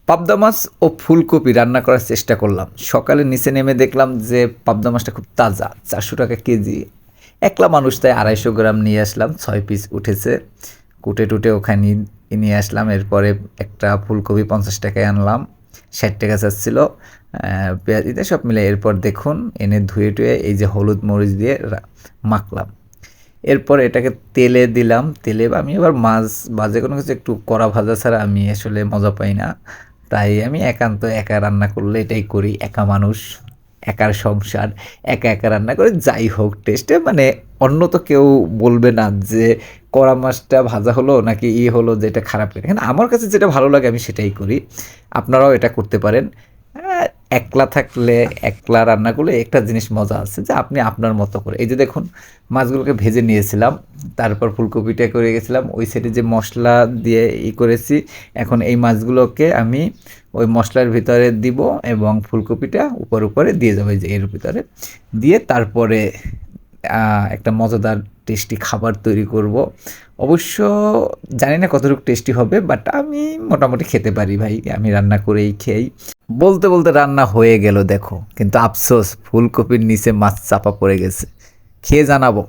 পাবদা মাছ ও ফুলকপি রান্না করার চেষ্টা করলাম। সকালে নিচে নেমে দেখলাম যে পাবদা মাছটা খুব তাজা, 400 টাকা কেজি। একলা মানুষ তাই 250 গ্রাম নিয়ে আসলাম, 6 পিস উঠেছে। কুটে টুটে ওখানে নিয়ে আসলাম। এরপরে একটা ফুলকপি 50 টাকায় আনলাম, 60 টাকা চাচ্ছিল। পেঁয়াজ দিতে সব মিলে এরপর দেখুন এনে ধুয়ে টুয়ে এই যে হলুদ মরিচ দিয়ে মাখলাম। এরপর এটাকে তেলে দিলাম। তেলে আমি আবার মাছ ভাজে কোনো কিছু একটু কড়া ভাজা ছাড়া আমি আসলে মজা পাই না। তাই আমি একান্ত একা রান্না করলে এটাই করি। একা মানুষ, একার সংসার, একা একা রান্না করে যাই হোক টেস্টে মানে অন্য তো কেউ বলবে না যে কড়া মাছটা ভাজা হলো নাকি হলো যে এটা খারাপ লাগে। কিন্তু আমার কাছে যেটা ভালো লাগে আমি সেটাই করি। আপনারাও এটা করতে পারেন। আ একলা থাকলে একলা রান্না করলে একটা জিনিস মজা আছে যে আপনি আপনার মতো করে এই যে দেখুন মাছগুলোকে ভেজে নিয়েছিলাম। তারপর ফুলকপিটা করে গেছিলাম। ওই সাইডে যে মসলা দিয়ে করেছি। এখন এই মাছগুলোকে আমি ওই মসলার ভিতরে দিব এবং ফুলকপিটা উপরে দিয়ে যাবো এই যে এর ভিতরে। দিয়ে তারপরে একটা মজাদার টেস্টি খাবার তৈরি করব। অবশ্য জানি না কতটুকু টেস্টি হবে বাট আমি মোটামুটি খেতে পারি ভাই। আমি রান্না করেই খেই। বলতে, বলতে রান্না হয়ে গেল দেখো। কিন্তু আফসোস ফুলকপির নিচে মাছ চাপা পড়ে গেছে। খেয়ে জানাবো।